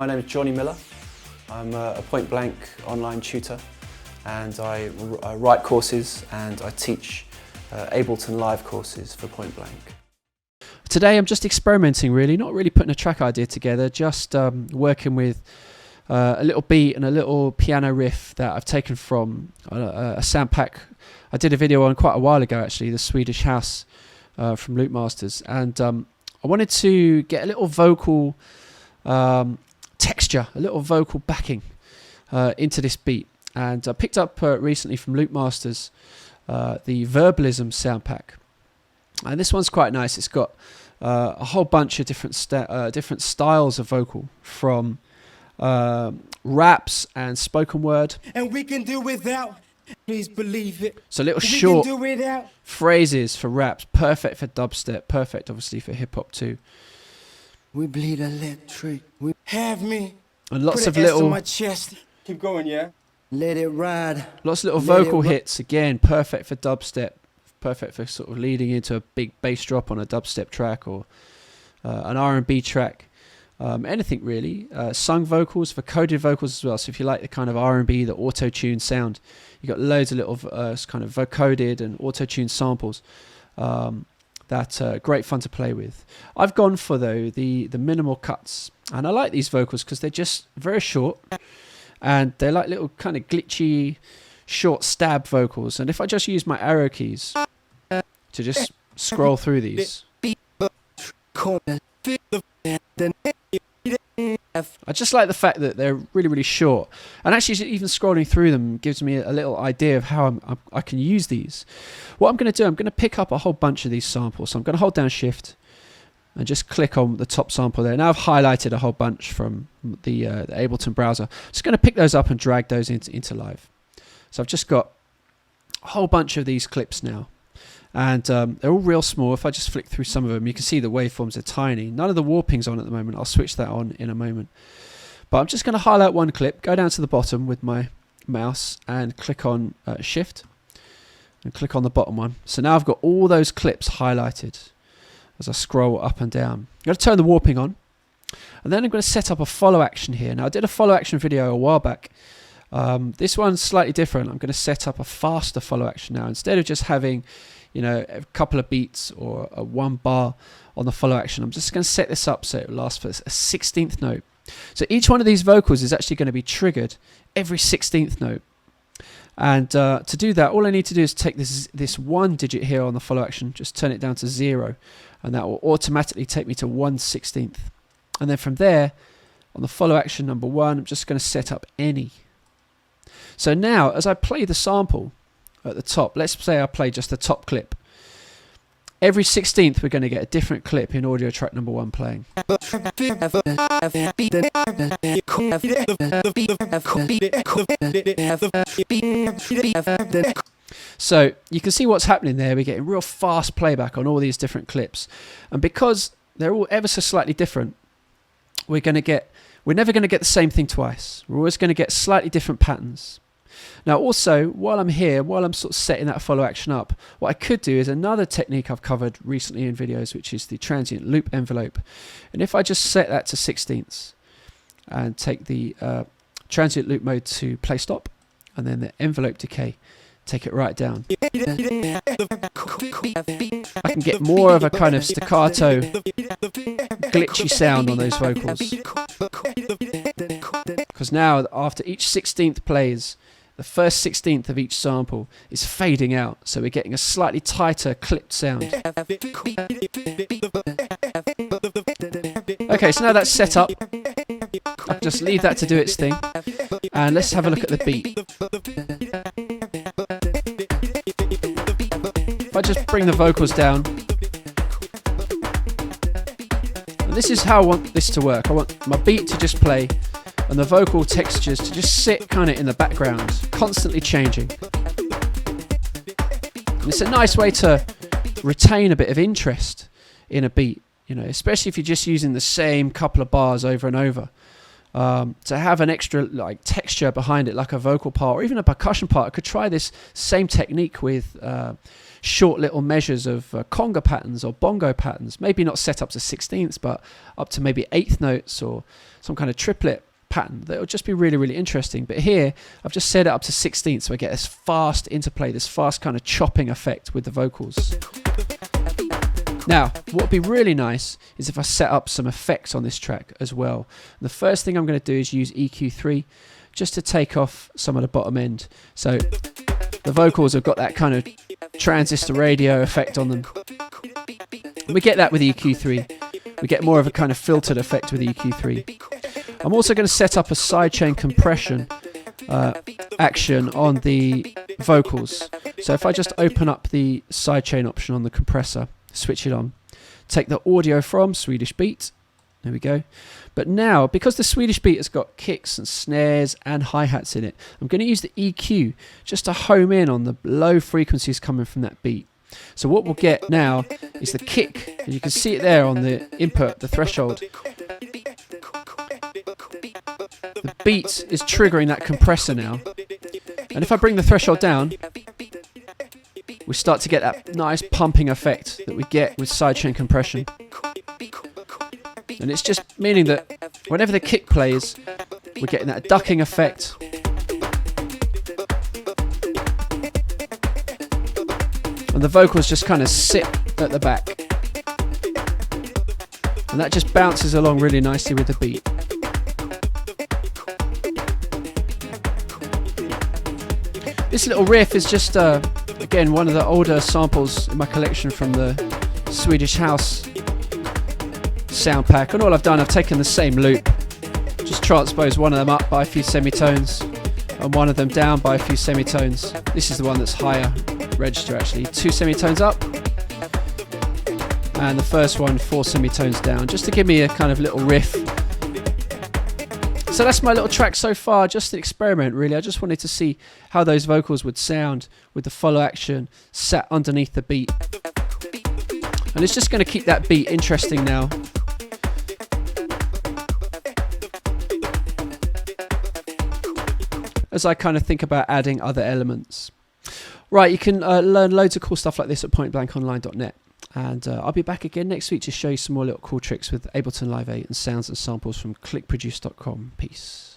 My name is Johnny Miller. I'm a point blank online tutor, and I write courses and I teach Ableton live courses for point blank. Today I'm just experimenting really, not really putting a track idea together, just working with a little beat and a little piano riff that I've taken from a sound pack I did a video on quite a while ago actually, the Swedish House from Loop Masters, and I wanted to get a little vocal texture, a little vocal backing into this beat, and I picked up recently from Loop Masters the Verbalism sound pack, and this one's quite nice. It's got a whole bunch of different styles of vocal, from raps and spoken word, and we can do without, please believe it. So little short phrases for raps, perfect for dubstep, perfect obviously for hip hop too. We bleed electric. We have me. And lots of little. On my chest. Keep going, yeah. Let it ride. Lots of little vocal hits, again, perfect for dubstep, perfect for sort of leading into a big bass drop on a dubstep track or an R&B track. Anything really. Sung vocals, for coded vocals as well. So if you like the kind of R&B, the auto-tune sound, you got loads of little kind of vocoded and auto-tune samples. That great fun to play with. I've gone for though the minimal cuts, and I like these vocals because they're just very short and they're like little kind of glitchy short stab vocals, and if I just use my arrow keys to just scroll through these, I just like the fact that they're really short, and actually even scrolling through them gives me a little idea of how I can use these. What I'm going to do, I'm going to pick up a whole bunch of these samples. So I'm going to hold down Shift and just click on the top sample there. Now I've highlighted a whole bunch from the Ableton browser. Just going to pick those up and drag those into live. So I've just got a whole bunch of these clips now, and they're all real small. If I just flick through some of them, you can see the waveforms are tiny. None of the warping's on at the moment. I'll switch that on in a moment. But I'm just going to highlight one clip, go down to the bottom with my mouse and click on Shift and click on the bottom one. So now I've got all those clips highlighted as I scroll up and down. I'm going to turn the warping on, and then I'm going to set up a follow action here. Now I did a follow action video a while back. This one's slightly different. I'm going to set up a faster follow action now. Instead of just having, you know, a couple of beats or a one bar on the follow action, I'm just going to set this up so it lasts for a 16th note. So each one of these vocals is actually going to be triggered every 16th note. And to do that, all I need to do is take this one digit here on the follow action, just turn it down to 0, and that will automatically take me to 1/16. And then from there, on the follow action number 1, I'm just going to set up any. So now, as I play the sample at the top, let's say I play just the top clip. Every 16th, we're going to get a different clip in audio track number 1 playing. So you can see what's happening there. We're getting real fast playback on all these different clips. And because they're all ever so slightly different, we're never going to get the same thing twice. We're always going to get slightly different patterns. Now also, while I'm here, while I'm sort of setting that follow action up, what I could do is another technique I've covered recently in videos, which is the transient loop envelope. And if I just set that to 16ths and take the transient loop mode to play stop, and then the envelope decay, take it right down, I can get more of a kind of staccato, glitchy sound on those vocals. Because now, after each 16th plays, the first 16th of each sample is fading out, so we're getting a slightly tighter, clipped sound. Okay, so now that's set up. I'll just leave that to do its thing, and let's have a look at the beat. If I just bring the vocals down, and this is how I want this to work. I want my beat to just play and the vocal textures to just sit kind of in the background, constantly changing. And it's a nice way to retain a bit of interest in a beat, you know, especially if you're just using the same couple of bars over and over. to have an extra like texture behind it, like a vocal part or even a percussion part. I could try this same technique with short little measures of conga patterns or bongo patterns, maybe not set up to 16ths, but up to maybe 8th notes or some kind of triplet pattern. That would just be really, really interesting. But here I've just set it up to 16ths, so I get this fast interplay, this fast kind of chopping effect with the vocals. Now, what would be really nice is if I set up some effects on this track as well. The first thing I'm going to do is use EQ3 just to take off some of the bottom end. So the vocals have got that kind of transistor radio effect on them. We get that with EQ3. We get more of a kind of filtered effect with EQ3. I'm also going to set up a sidechain compression action on the vocals. So if I just open up the sidechain option on the compressor, switch it on, take the audio from Swedish Beat, there we go. But now, because the Swedish Beat has got kicks and snares and hi-hats in it, I'm going to use the EQ just to home in on the low frequencies coming from that beat. So what we'll get now is the kick, and you can see it there on the input, the threshold. The beat is triggering that compressor now. And if I bring the threshold down, we start to get that nice pumping effect that we get with sidechain compression. And it's just meaning that whenever the kick plays, we're getting that ducking effect. And the vocals just kind of sit at the back. And that just bounces along really nicely with the beat. This little riff is just, again, one of the older samples in my collection from the Swedish House sound pack. And all I've done, I've taken the same loop, just transposed one of them up by a few semitones and one of them down by a few semitones. This is the one that's higher register actually. 2 semitones up and the first one 4 semitones down, just to give me a kind of little riff. So that's my little track so far, just an experiment really. I just wanted to see how those vocals would sound with the follow action sat underneath the beat. And it's just going to keep that beat interesting now. As I kind of think about adding other elements. Right, you can learn loads of cool stuff like this at pointblankonline.net. And I'll be back again next week to show you some more little cool tricks with Ableton Live 8 and sounds and samples from clickproduce.com. Peace.